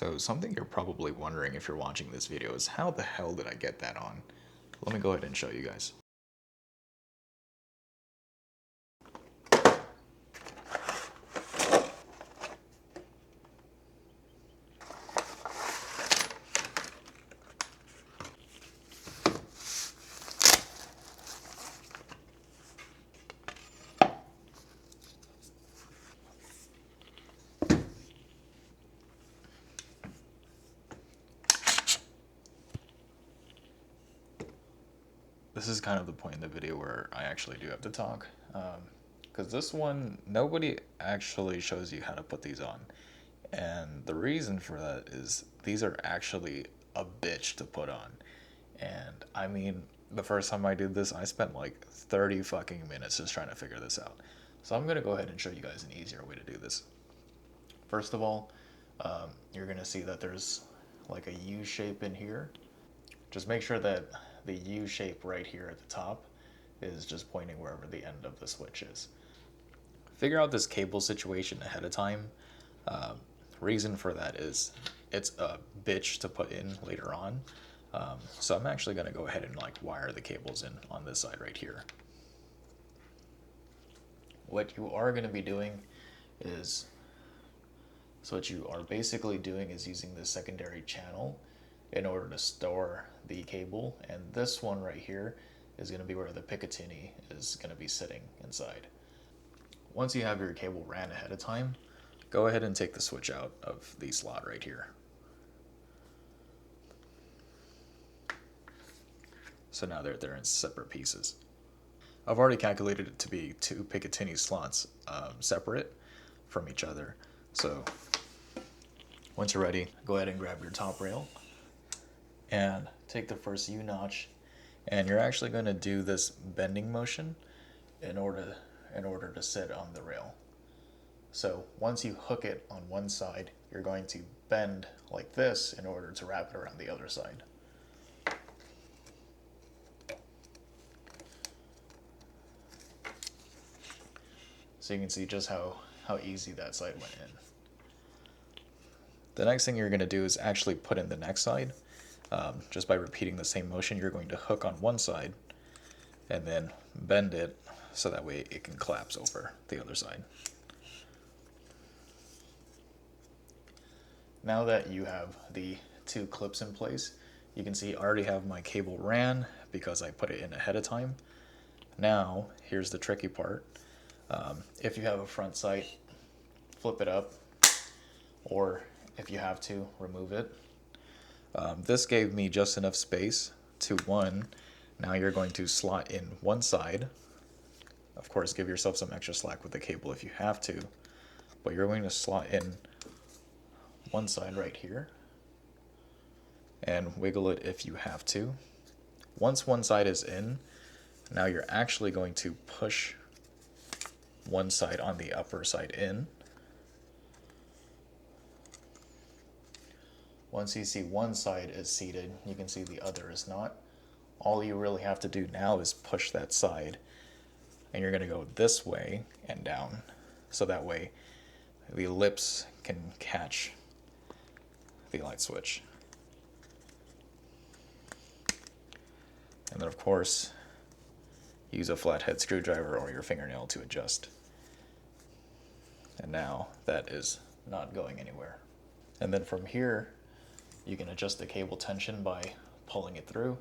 So something you're probably wondering if you're watching this video is how the hell did I get that on? Let me go ahead and show you guys. This is kind of the point in the video where I actually do have to talk. Because this one, nobody actually shows you how to put these on. And the reason for that is these are actually a bitch to put on. And I mean, the first time I did this, I spent like 30 fucking minutes just trying to figure this out. So I'm going to go ahead and show you guys an easier way to do this. First of all, you're going to see that there's like a U shape in here. Just make sure that the U shape right here at the top is just pointing wherever the end of the switch is. Figure out this cable situation ahead of time. Reason for that is it's a bitch to put in later on. So I'm actually going to go ahead and like wire the cables in on this side right here. What you are going to be doing is, using the secondary channel in order to store the cable, and this one right here is going to be where the Picatinny is going to be sitting inside. Once you have your cable ran ahead of time, go ahead and take the switch out of the slot right here. So now they're in separate pieces. I've already calculated it to be two Picatinny slots separate from each other. So once you're ready, go ahead and grab your top rail and take the first U notch, and you're actually going to do this bending motion in order to sit on the rail. So once you hook it on one side, you're going to bend like this in order to wrap it around the other side. So you can see just how easy that side went in. The next thing you're going to do is actually put in the next side. Just by repeating the same motion, you're going to hook on one side and then bend it so that way it can collapse over the other side. Now that you have the two clips in place, you can see I already have my cable ran because I put it in ahead of time. Now, here's the tricky part. If you have a front sight, flip it up, or if you have to, remove it. This gave me just enough space to now you're going to slot in one side. Of course, give yourself some extra slack with the cable if you have to, but you're going to slot in one side right here and wiggle it if you have to. Once one side is in, now you're actually going to push one side on the upper side in. Once you see one side is seated, you can see the other is not. All you really have to do now is push that side, and you're going to go this way and down, so that way the lips can catch the light switch. And then of course, use a flathead screwdriver or your fingernail to adjust. And now that is not going anywhere. And then from here, you can adjust the cable tension by pulling it through.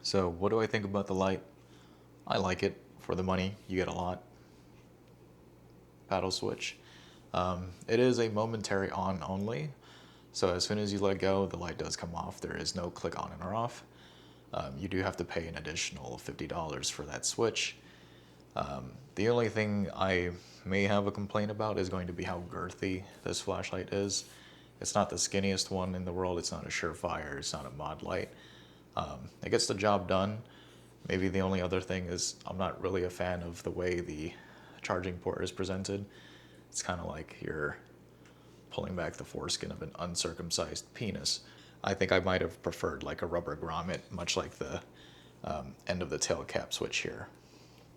So what do I think about the light? I like it. For the money, you get a lot. Paddle switch. It is a momentary on only, so as soon as you let go, the light does come off. There is no click on and or off. You do have to pay an additional $50 for that switch. The only thing I may have a complaint about is going to be how girthy this flashlight is. It's not the skinniest one in the world. It's not a SureFire. It's not a ModLite. It gets the job done. Maybe the only other thing is I'm not really a fan of the way the charging port is presented. It's kind of like you're pulling back the foreskin of an uncircumcised penis. I think I might have preferred like a rubber grommet, much like the end of the tail cap switch here.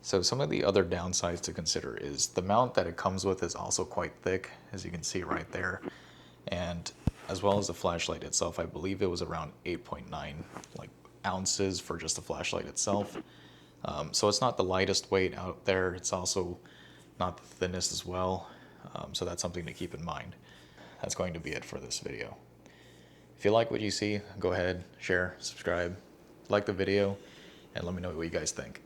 So some of the other downsides to consider is the mount that it comes with is also quite thick, as you can see right there. And as well as the flashlight itself, I believe it was around 8.9 ounces for just the flashlight itself. So it's not the lightest weight out there. It's also not the thinnest as well. So that's something to keep in mind. That's going to be it for this video. If you like what you see, go ahead, share, subscribe, like the video, and let me know what you guys think.